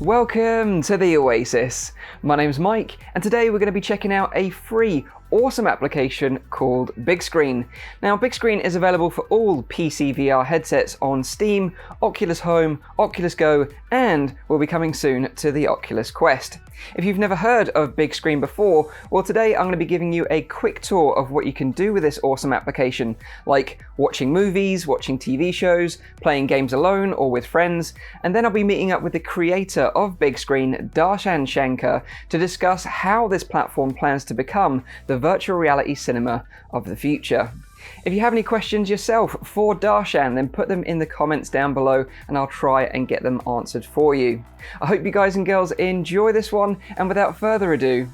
Welcome to the Oasis. My name's Mike, and today we're going to be checking out a free, awesome application called Bigscreen. Now, Bigscreen is available for all PC VR headsets on Steam, Oculus Home, Oculus Go, and will be coming soon to the Oculus Quest. If you've never heard of Bigscreen before, well, today I'm going to be giving you a quick tour of what you can do with this awesome application, like watching movies, watching TV shows, playing games alone or with friends, and then I'll be meeting up with the creator of Bigscreen, Darshan Shankar, to discuss how this platform plans to become the virtual reality cinema of the future. If you have any questions yourself for Darshan, then put them in the comments down below and I'll try and get them answered for you. I hope you guys and girls enjoy this one, and without further ado,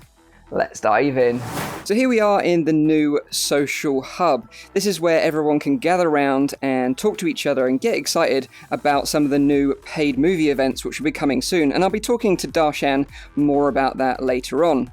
let's dive in. So here we are in the new social hub. This is where everyone can gather around and talk to each other and get excited about some of the new paid movie events which will be coming soon, and I'll be talking to Darshan more about that later on.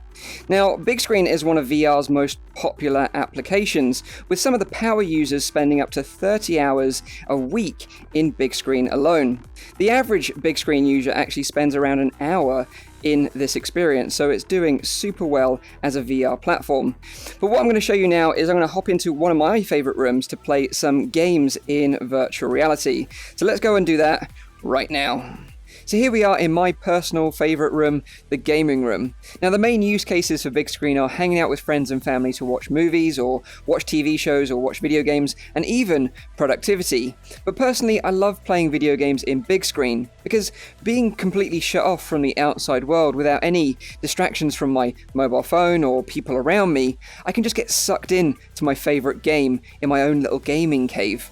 Now, Bigscreen is one of VR's most popular applications, with some of the power users spending up to 30 hours a week in Bigscreen alone. The average Bigscreen user actually spends around an hour in this experience, so it's doing super well as a VR platform. But what I'm going to show you now is I'm going to hop into one of my favorite rooms to play some games in virtual reality. So let's go and do that right now. So here we are in my personal favourite room, the gaming room. Now, the main use cases for Bigscreen are hanging out with friends and family to watch movies or watch TV shows or watch video games, and even productivity. But personally, I love playing video games in Bigscreen because being completely shut off from the outside world without any distractions from my mobile phone or people around me, I can just get sucked in to my favourite game in my own little gaming cave.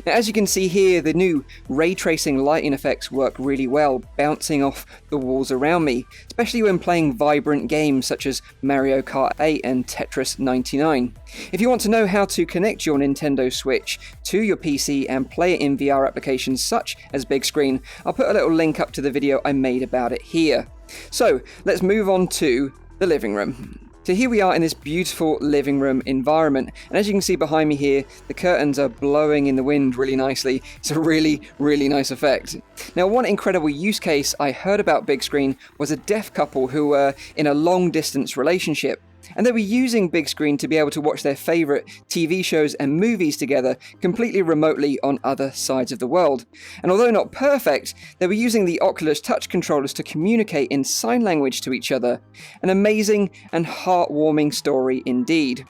Now, as you can see here, the new ray tracing lighting effects work really well, bouncing off the walls around me, especially when playing vibrant games such as Mario Kart 8 and Tetris 99. If you want to know how to connect your Nintendo Switch to your PC and play it in VR applications such as Bigscreen, I'll put a little link up to the video I made about it here. So let's move on to the living room. So here we are in this beautiful living room environment, and as you can see behind me here, the curtains are blowing in the wind really nicely. It's a really, really nice effect. Now, one incredible use case I heard about Bigscreen was a deaf couple who were in a long-distance relationship. And they were using Bigscreen to be able to watch their favourite TV shows and movies together completely remotely on other sides of the world. And although not perfect, they were using the Oculus touch controllers to communicate in sign language to each other. An amazing and heartwarming story indeed.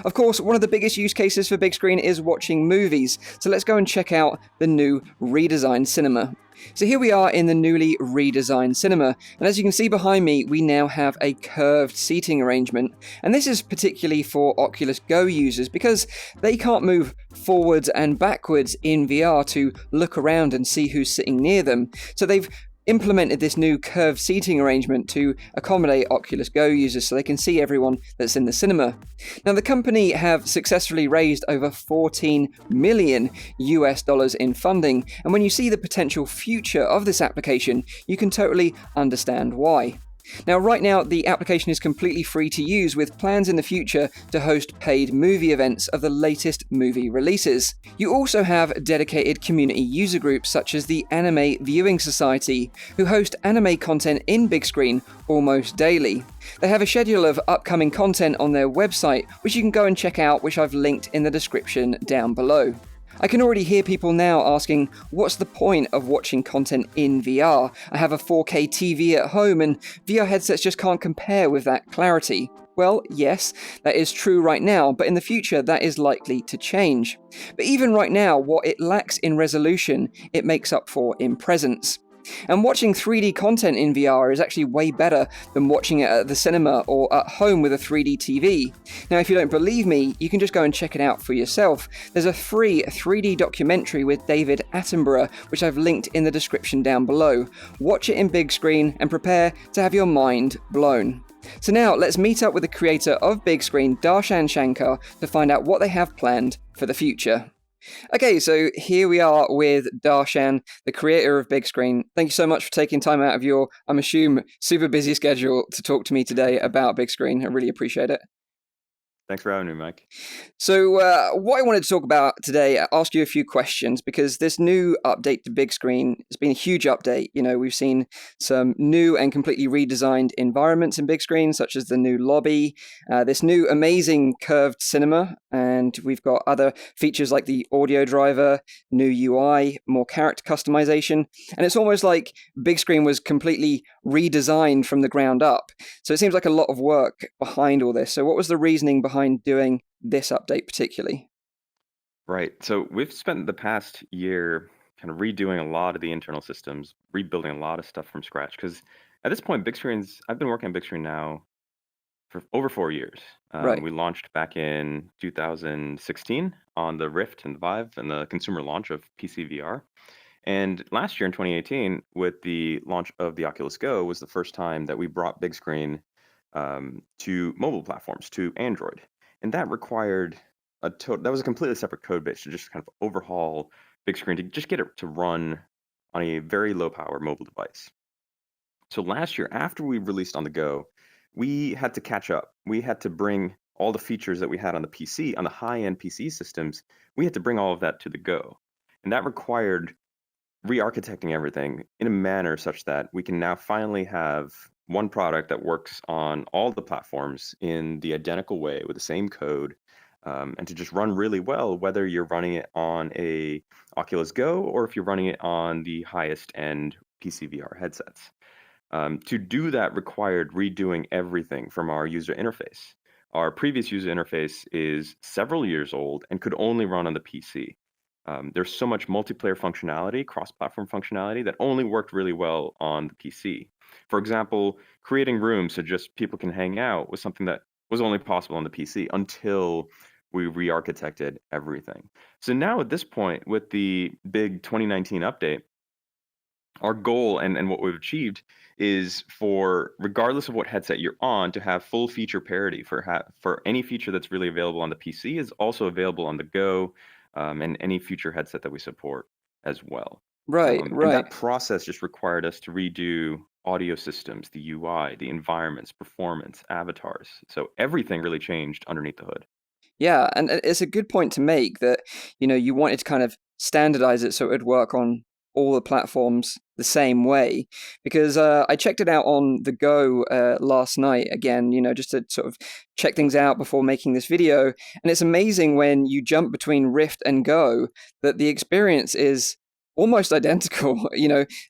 Of course, one of the biggest use cases for Bigscreen is watching movies, so let's go and check out the new redesigned cinema. So here we are in the newly redesigned cinema, and as you can see behind me, we now have a curved seating arrangement, and this is particularly for Oculus Go users because they can't move forwards and backwards in VR to look around and see who's sitting near them. So they've implemented this new curved seating arrangement to accommodate Oculus Go users so they can see everyone that's in the cinema. Now, the company have successfully raised over $14 million in funding, and when you see the potential future of this application, you can totally understand why. Now, right now, the application is completely free to use, with plans in the future to host paid movie events of the latest movie releases. You also have dedicated community user groups such as the Anime Viewing Society, who host anime content in Bigscreen almost daily. They have a schedule of upcoming content on their website, which you can go and check out, which I've linked in the description down below. I can already hear people now asking, what's the point of watching content in VR? I have a 4K TV at home and VR headsets just can't compare with that clarity. Well, yes, that is true right now, but in the future that is likely to change. But even right now, what it lacks in resolution, it makes up for in presence. And watching 3D content in VR is actually way better than watching it at the cinema or at home with a 3D TV. Now, if you don't believe me, you can just go and check it out for yourself. There's a free 3D documentary with David Attenborough, which I've linked in the description down below. Watch it in Bigscreen and prepare to have your mind blown. So now, let's meet up with the creator of Bigscreen, Darshan Shankar, to find out what they have planned for the future. Okay, so here we are with Darshan, the creator of Bigscreen. Thank you so much for taking time out of your, I'm assuming, super busy schedule to talk to me today about Bigscreen. I really appreciate it. Thanks for having me, Mike. So, what I wanted to talk about today, ask you a few questions because this new update to Big Screen has been a huge update. We've seen some new and completely redesigned environments in Big Screen, such as the new lobby, this new amazing curved cinema, and we've got other features like the audio driver, new UI, more character customization, and it's almost like Big Screen was completely redesigned from the ground up. So it seems like a lot of work behind all this. So, what was the reasoning behind doing this update particularly? Right. So we've spent the past year kind of redoing a lot of the internal systems, rebuilding a lot of stuff from scratch. Because at this point, I've been working on Big Screen now for over 4 years. Right. We launched back in 2016 on the Rift and the Vive and the consumer launch of PC VR. And last year in 2018, with the launch of the Oculus Go, was the first time that we brought Big Screen to mobile platforms, to Android. And that required that was a completely separate code base to just kind of overhaul Big Screen to just get it to run on a very low power mobile device. So last year, after we released on the Go, we had to catch up. We had to bring all the features that we had on the PC, on the high-end PC systems, we had to bring all of that to the Go. And that required re-architecting everything in a manner such that we can now finally have one product that works on all the platforms in the identical way with the same code, and to just run really well, whether you're running it on a Oculus Go or if you're running it on the highest end PC VR headsets. To do that required redoing everything from our user interface. Our previous user interface is several years old and could only run on the PC. There's so much multiplayer functionality, cross-platform functionality that only worked really well on the PC. For example, creating rooms so just people can hang out was something that was only possible on the PC until we re-architected everything. So now at this point, with the big 2019 update, our goal and what we've achieved is for, regardless of what headset you're on, to have full feature parity for any feature that's really available on the PC is also available on the Go, and any future headset that we support as well. Right, And right. that process just required us to redo audio systems, the UI, the environments, performance, avatars. So everything really changed underneath the hood. Yeah, and it's a good point to make that, you wanted to kind of standardize it so it would work on all the platforms the same way. Because I checked it out on the Go last night again, just to sort of check things out before making this video. And it's amazing when you jump between Rift and Go that the experience is almost identical.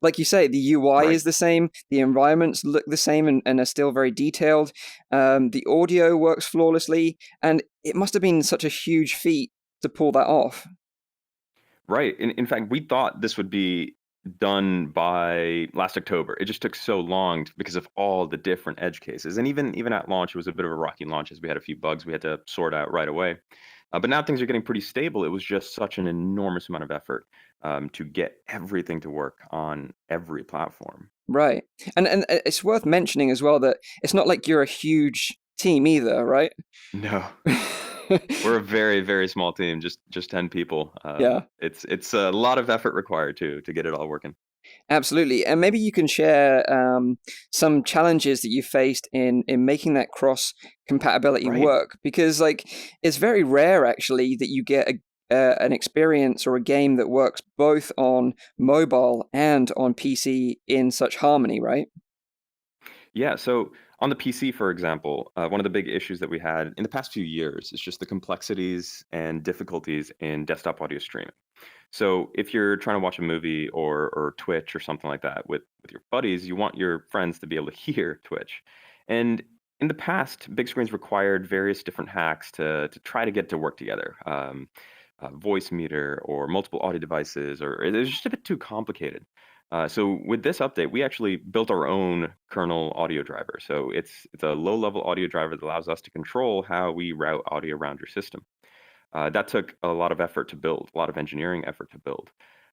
Like you say, the UI Right. is the same, the environments look the same and are still very detailed. The audio works flawlessly, and it must have been such a huge feat to pull that off. Right. In fact, we thought this would be done by last October. It just took so long because of all the different edge cases. And even at launch, it was a bit of a rocky launch as we had a few bugs we had to sort out right away. But now things are getting pretty stable. It was just such an enormous amount of effort, to get everything to work on every platform. Right. And it's worth mentioning as well that it's not like you're a huge team either, right? No, we're a very, very small team, just 10 people. Yeah. It's a lot of effort required to get it all working. Absolutely, and maybe you can share some challenges that you faced in making that cross compatibility Right. work, because like it's very rare actually that you get an experience or a game that works both on mobile and on PC in such harmony, right? Yeah, so on the PC, for example, one of the big issues that we had in the past few years is just the complexities and difficulties in desktop audio streaming. So if you're trying to watch a movie or Twitch or something like that with your buddies, you want your friends to be able to hear Twitch. And in the past, big screens required various different hacks to try to get to work together. Voice meter or multiple audio devices, or it was just a bit too complicated. So with this update, we actually built our own kernel audio driver. So it's a low-level audio driver that allows us to control how we route audio around your system. That took a lot of effort to build, a lot of engineering effort to build.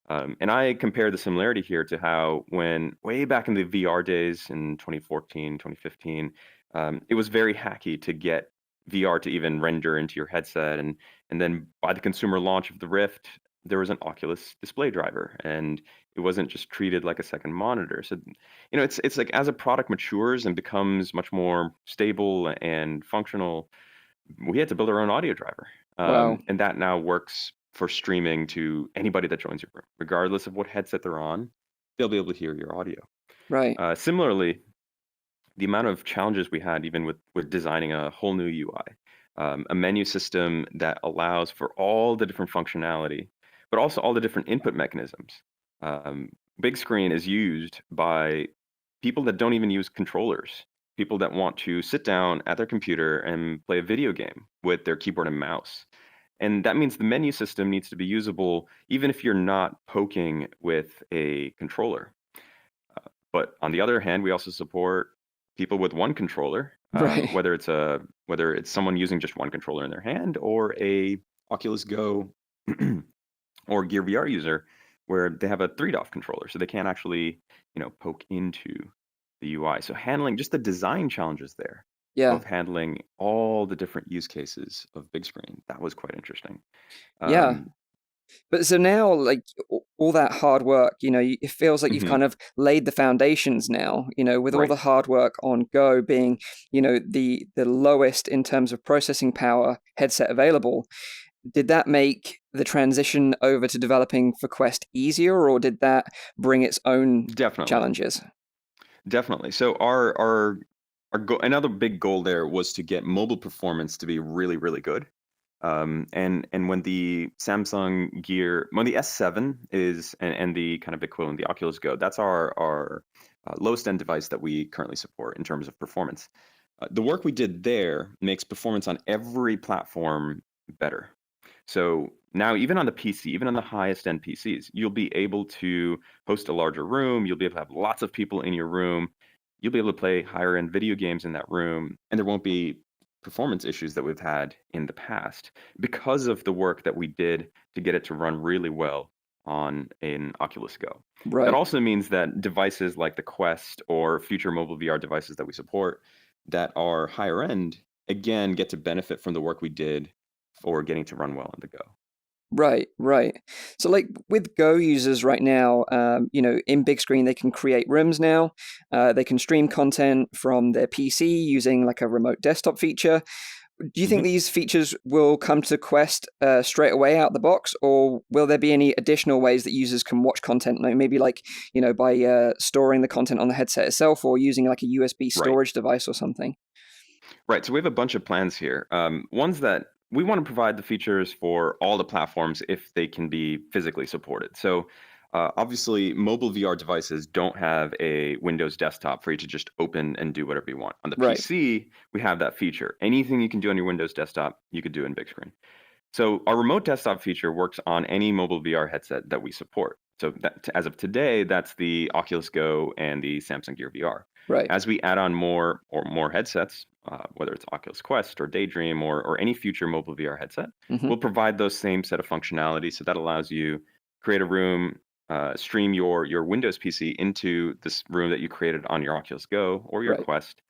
And I compare the similarity here to how when way back in the VR days in 2014, 2015, it was very hacky to get VR to even render into your headset. And then by the consumer launch of the Rift, there was an Oculus display driver, and it wasn't just treated like a second monitor. So, it's like as a product matures and becomes much more stable and functional, we had to build our own audio driver. Wow. And that now works for streaming to anybody that joins your room, regardless of what headset they're on. They'll be able to hear your audio. Right. Similarly, the amount of challenges we had even with designing a whole new UI, a menu system that allows for all the different functionality, but also all the different input mechanisms. Um, Big screen is used by people that don't even use controllers, people that want to sit down at their computer and play a video game with their keyboard and mouse. And that means the menu system needs to be usable even if you're not poking with a controller. But on the other hand, we also support people with one controller, Right. whether it's someone using just one controller in their hand or a Oculus Go or Gear VR user where they have a 3DoF controller, so they can't actually, poke into the UI. So handling just the design challenges there Yeah. of handling all the different use cases of big screen, that was quite interesting. Yeah. Um, But so now, like all that hard work, it feels like you've mhm, kind of laid the foundations now, with all right. the hard work on Go being, the lowest in terms of processing power headset available. Did that make the transition over to developing for Quest easier, or did that bring its own Definitely. challenges? Definitely. So our another big goal there was to get mobile performance to be really, really good. And when the when the S7 is and the kind of equivalent, the Oculus Go, that's our lowest end device that we currently support in terms of performance. The work we did there makes performance on every platform better. So now, even on the PC, even on the highest end PCs, you'll be able to host a larger room. You'll be able to have lots of people in your room. You'll be able to play higher end video games in that room, and there won't be performance issues that we've had in the past because of the work that we did to get it to run really well on an Oculus Go. That Right. also means that devices like the Quest or future mobile VR devices that we support that are higher end, again, get to benefit from the work we did for getting to run well on the Go. Right, right. So, like with Go users right now, in Big Screen, they can create rooms now. They can stream content from their PC using like a remote desktop feature. Do you think Mhm. these features will come to Quest straight away out the box, or will there be any additional ways that users can watch content? Like maybe like by storing the content on the headset itself, or using like a USB Right. storage device or something. Right. So we have a bunch of plans here. Ones that we want to provide the features for all the platforms if they can be physically supported. So obviously, mobile VR devices don't have a Windows desktop for you to just open and do whatever you want. On the Right. PC, we have that feature. Anything you can do on your Windows desktop, you could do in big screen. So our remote desktop feature works on any mobile VR headset that we support. So as of today, that's the Oculus Go and the Samsung Gear VR. Right. As we add on more headsets, whether it's Oculus Quest or Daydream or any future mobile VR headset, Hmm. we'll provide those same set of functionality. So that allows you create a room, stream your Windows PC into this room that you created on your Oculus Go or your Right. Quest.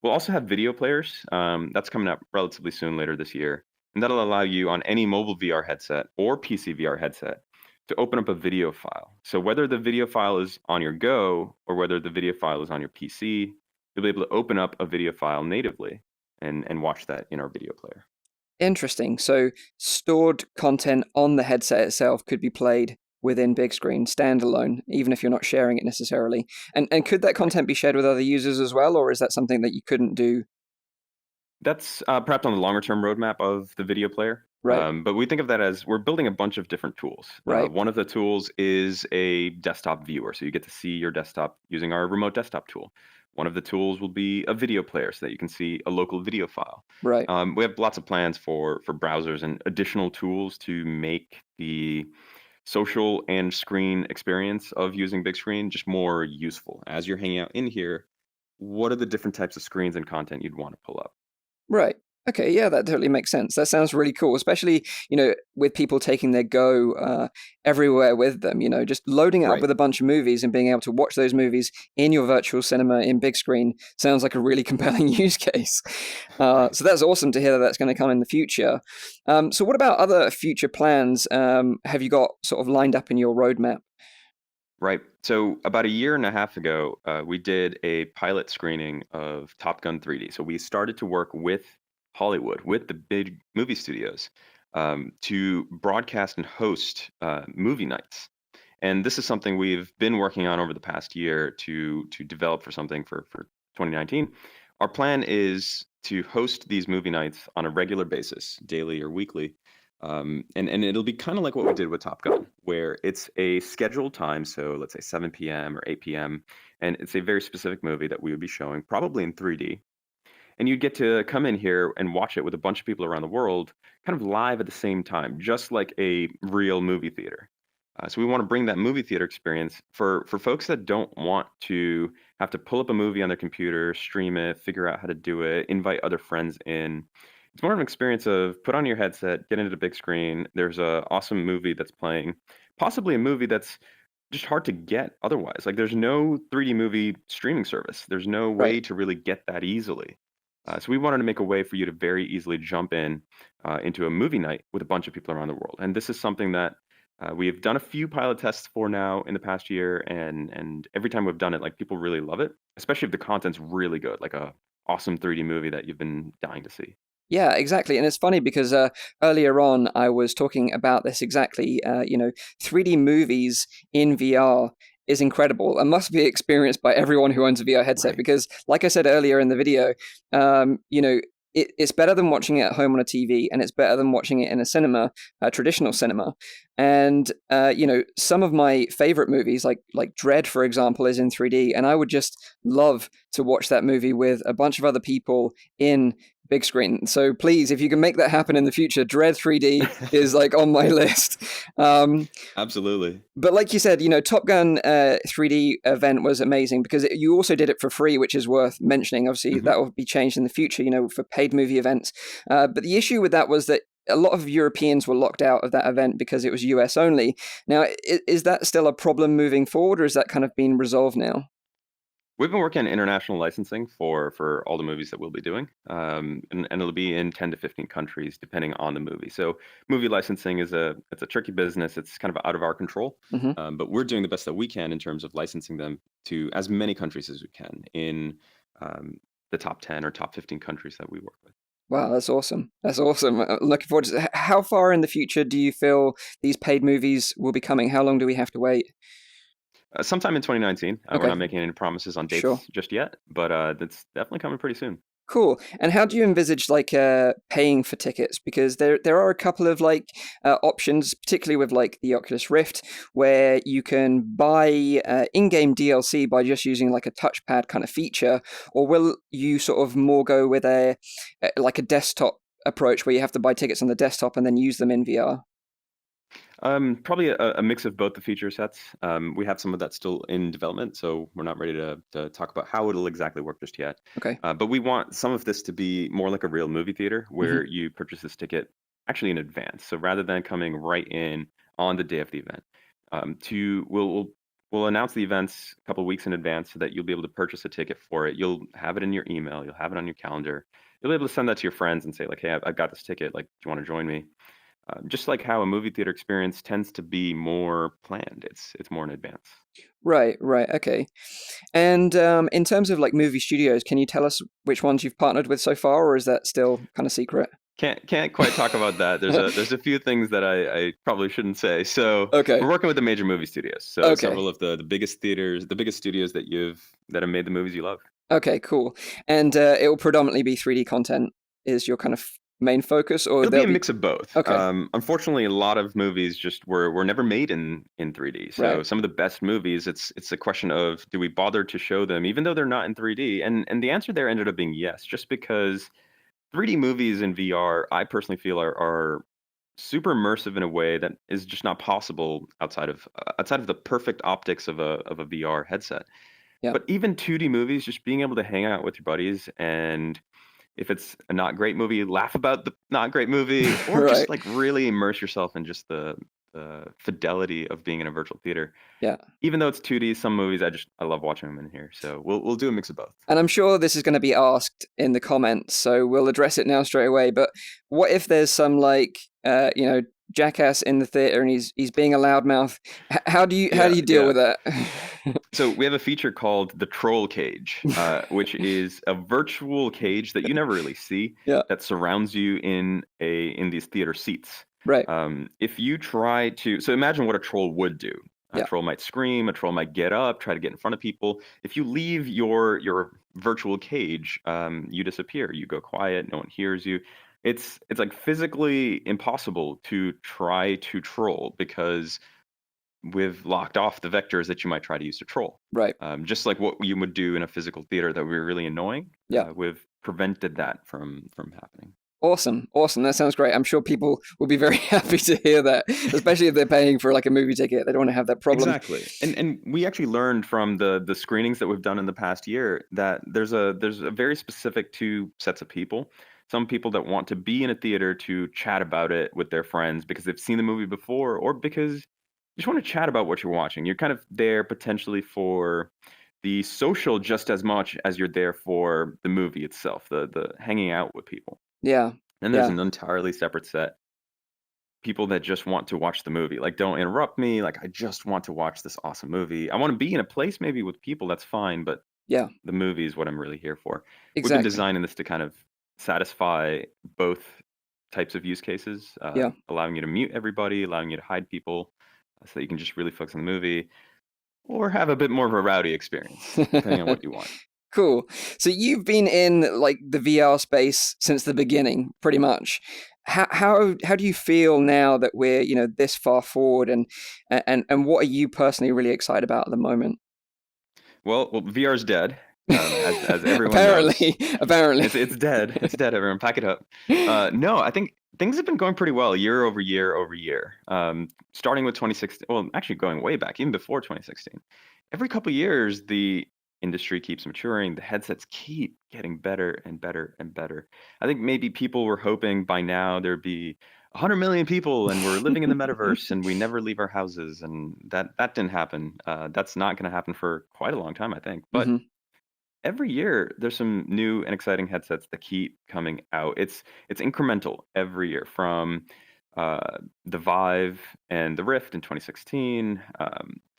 We'll also have video players. That's coming up relatively soon later this year. And that'll allow you on any mobile VR headset or PC VR headset to open up a video file. So whether the video file is on your Go or whether the video file is on your PC, you'll be able to open up a video file natively and watch that in our video player. Interesting. So stored content on the headset itself could be played within Big Screen standalone, even if you're not sharing it necessarily. And could that Right. content be shared with other users as well, or is that something that you couldn't do? That's perhaps on the longer term roadmap of the video player. Right. But we think of that as we're building a bunch of different tools. Right. One of the tools is a desktop viewer. So you get to see your desktop using our remote desktop tool. One of the tools will be a video player so that you can see a local video file. Right. We have lots of plans for browsers and additional tools to make the social and screen experience of using big screen just more useful. As you're hanging out in here, what are the different types of screens and content you'd want to pull up? Right. Okay, yeah, that totally makes sense. That sounds really cool, especially, with people taking their Go everywhere with them, just loading it up Right. with a bunch of movies and being able to watch those movies in your virtual cinema in big screen sounds like a really compelling use case. Right. So that's awesome to hear that that's going to come in the future. So what about other future plans have you got sort of lined up in your roadmap? Right. So about a year and a half ago, we did a pilot screening of Top Gun 3D. So we started to work with Hollywood, with the big movie studios, to broadcast and host movie nights. And this is something we've been working on over the past year to develop for something for 2019. Our plan is to host these movie nights on a regular basis, daily or weekly. And it'll be kind of like what we did with Top Gun, where it's a scheduled time. So let's say 7 p.m. or 8 p.m. And it's a very specific movie that we would be showing, probably in 3D. And you'd get to come in here and watch it with a bunch of people around the world, kind of live at the same time, just like a real movie theater. So we want to bring that movie theater experience for folks that don't want to have to pull up a movie on their computer, stream it, figure out how to do it, invite other friends in. It's more of an experience of put on your headset, get into the big screen. There's a awesome movie that's playing, possibly a movie that's just hard to get otherwise. Like there's no 3D movie streaming service. There's no way Right. to really get that easily. So we wanted to make a way for you to very easily jump in into a movie night with a bunch of people around the world. And this is something that we have done a few pilot tests for now in the past year, and every time we've done it, like people really love it, especially if the content's really good, like a awesome 3D movie that you've been dying to see. Yeah, exactly. And it's funny because earlier on I was talking about this exactly. 3D movies in VR is incredible and must be experienced by everyone who owns a VR headset Right. because, like I said earlier in the video, it's better than watching it at home on a TV, and it's better than watching it in a cinema, a traditional cinema. And some of my favorite movies, like Dread, for example, is in 3D, and I would just love to watch that movie with a bunch of other people in big screen. So please, if you can make that happen in the future, Dread 3D is like on my list. Absolutely. But like you said, Top Gun 3D event was amazing because you also did it for free, which is worth mentioning. Obviously, Hmm. that will be changed in the future, for paid movie events. But the issue with that was that a lot of Europeans were locked out of that event because it was US only. Now, is that still a problem moving forward, or is that kind of been resolved now? We've been working on international licensing for all the movies that we'll be doing, and it'll be in 10 to 15 countries depending on the movie. So movie licensing it's a tricky business. It's kind of out of our control, Hmm. but we're doing the best that we can in terms of licensing them to as many countries as we can in um, the top 10 or top 15 countries that we work with. Wow, that's awesome. That's awesome. Looking forward to how far in the future do you feel these paid movies will be coming? How long do we have to wait? Sometime in 2019. We're Okay, not making any promises on sure. dates just yet, but that's definitely coming pretty soon. Cool. And how do you envisage like paying for tickets? Because there are a couple of like options, particularly with like the Oculus Rift, where you can buy in-game DLC by just using like a touchpad kind of feature, or will you sort of more go with like a desktop approach where you have to buy tickets on the desktop and then use them in VR? Probably a mix of both the feature sets. We have some of that still in development, so we're not ready to talk about how it'll exactly work just yet. Okay. But we want some of this to be more like a real movie theater Hmm. where you purchase this ticket actually in advance. So rather than coming right in on the day of the event, we'll announce the events a couple of weeks in advance so that you'll be able to purchase a ticket for it. You'll have it in your email, you'll have it on your calendar. You'll be able to send that to your friends and say like, "Hey, I've got this ticket. Like, do you want to join me?" Just like how a movie theater experience tends to be more planned, it's more in advance. Right, right, okay. And in terms of like movie studios, can you tell us which ones you've partnered with so far, or is that still kind of secret? Can't quite talk about that. There's a few things that I probably shouldn't say. So Okay, we're working with the major movie studios. So okay, several of the biggest theaters, the biggest studios that have made the movies you love. okay, cool. And it will predominantly be 3D content is your kind of main focus, or It'll be there'll a be. mix of both. Okay, Unfortunately, a lot of movies just were never made in 3D. So right, some of the best movies, it's a question of do we bother to show them even though they're not in 3D? And the answer there ended up being yes, just because 3D movies in VR, I personally feel are super immersive in a way that is just not possible outside of the perfect optics of a VR headset. yeah, But even 2D movies, just being able to hang out with your buddies, and if it's a not great movie, laugh about the not great movie, or right, just like really immerse yourself in just the fidelity of being in a virtual theater. yeah. Even though it's 2D, some movies I love watching them in here. So we'll do a mix of both. And I'm sure this is going to be asked in the comments, so we'll address it now straight away. But what if there's some like jackass in the theater and he's being a loudmouth. How do you deal with that? So we have a feature called the troll cage, which is a virtual cage that you never really see that surrounds you in these theater seats. Right. If you try to, so imagine what a troll would do. A troll might scream, a troll might get up, try to get in front of people. If you leave your virtual cage, you disappear. You go quiet, no one hears you. It's like physically impossible to try to troll because we've locked off the vectors that you might try to use to troll. Right. Just like what you would do in a physical theater that would be really annoying. We've prevented that from happening. Awesome. That sounds great. I'm sure people will be very happy to hear that, especially if they're paying for like a movie ticket. They don't want to have that problem. Exactly. And we actually learned from the screenings that we've done in the past year that there's a very specific two sets of people. Some people that want to be in a theater to chat about it with their friends because they've seen the movie before, or because you just want to chat about what you're watching. You're kind of there potentially for the social just as much as you're there for the movie itself, the hanging out with people. Yeah. And there's an entirely separate set. People that just want to watch the movie. Like, don't interrupt me. Like, I just want to watch this awesome movie. I want to be in a place maybe with people. That's fine. But the movie is what I'm really here for. Exactly. We've been designing this to kind of satisfy both types of use cases. Allowing you to mute everybody, allowing you to hide people so that you can just really focus on the movie. Or have a bit more of a rowdy experience, depending on what you want. Cool. So you've been in like the VR space since the beginning, pretty much. How do you feel now that we're this far forward, and what are you personally really excited about at the moment? Well, VR's dead, as everyone apparently. knows. Apparently, it's dead. It's dead. Everyone, pack it up. No, I think things have been going pretty well year over year over year. Starting with 2016, well, actually going way back, even before 2016. Every couple of years, the industry keeps maturing. The headsets keep getting better and better and better. I think maybe people were hoping by now there'd be 100 million people and we're living in the metaverse and we never leave our houses, and that didn't happen. That's not going to happen for quite a long time, I think. But every year there's some new and exciting headsets that keep coming out. It's incremental every year, from the Vive and the Rift in 2016,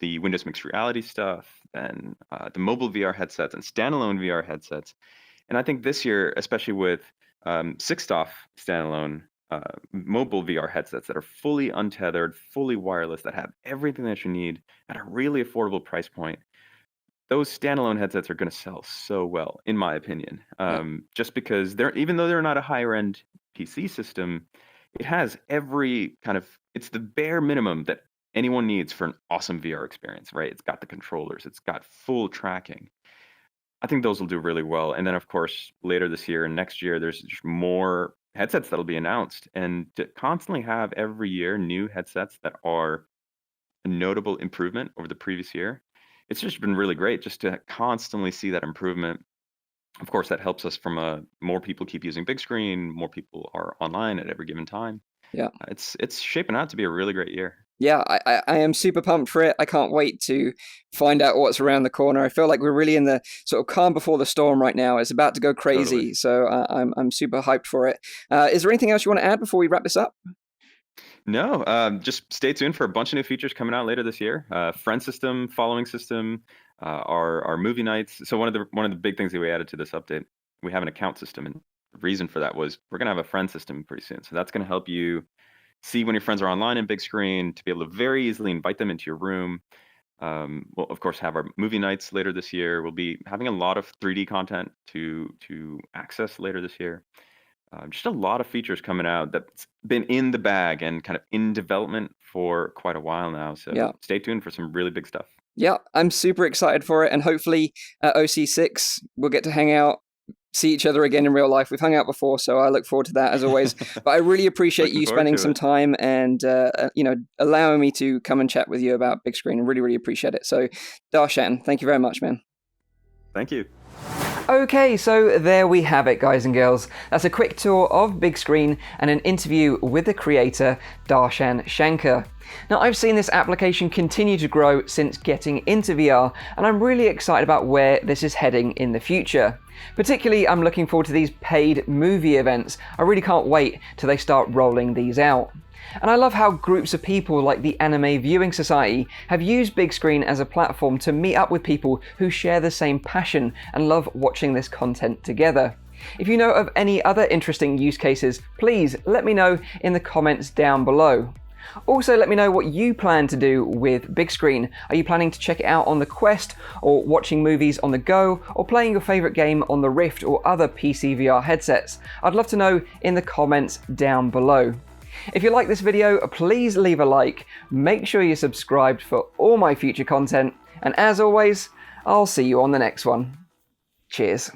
the Windows Mixed Reality stuff, and the mobile VR headsets and standalone VR headsets. And I think this year, especially with 6DoF standalone mobile VR headsets that are fully untethered, fully wireless, that have everything that you need at a really affordable price point, those standalone headsets are going to sell so well, in my opinion. Just because even though they're not a higher end PC system, it has it's the bare minimum that anyone needs for an awesome VR experience, right? It's got the controllers, it's got full tracking. I think those will do really well. And then, of course, later this year and next year, there's just more headsets that'll be announced. And to constantly have every year new headsets that are a notable improvement over the previous year, it's just been really great just to constantly see that improvement. Of course, that helps us from more people keep using Bigscreen, more people are online at every given time. Yeah. It's shaping out to be a really great year. Yeah, I am super pumped for it. I can't wait to find out what's around the corner. I feel like we're really in the sort of calm before the storm right now. It's about to go crazy. Totally. So I'm super hyped for it. Is there anything else you want to add before we wrap this up? No, just stay tuned for a bunch of new features coming out later this year. Friend system, following system, our movie nights. So one of the big things that we added to this update, we have an account system, and the reason for that was we're gonna have a friend system pretty soon. So that's gonna help you see when your friends are online in Bigscreen, to be able to very easily invite them into your room. We'll of course have our movie nights later this year. We'll be having a lot of 3D content to access later this year. Just a lot of features coming out that's been in the bag and kind of in development for quite a while now. So stay tuned for some really big stuff. Yeah, I'm super excited for it. And hopefully at OC6, we'll get to hang out, see each other again in real life. We've hung out before, so I look forward to that as always. But I really appreciate you spending some time and allowing me to come and chat with you about Bigscreen. I really, really appreciate it. So Darshan, thank you very much, man. Thank you. Okay, so there we have it, guys and girls. That's a quick tour of Bigscreen and an interview with the creator, Darshan Shankar. Now, I've seen this application continue to grow since getting into VR, and I'm really excited about where this is heading in the future. Particularly, I'm looking forward to these paid movie events. I really can't wait till they start rolling these out. And I love how groups of people like the Anime Viewing Society have used Bigscreen as a platform to meet up with people who share the same passion and love watching this content together. If you know of any other interesting use cases, please let me know in the comments down below. Also, let me know what you plan to do with Bigscreen. Are you planning to check it out on the Quest, or watching movies on the Go, or playing your favourite game on the Rift or other PC VR headsets? I'd love to know in the comments down below. If you like this video, please leave a like, make sure you're subscribed for all my future content, and as always, I'll see you on the next one. Cheers.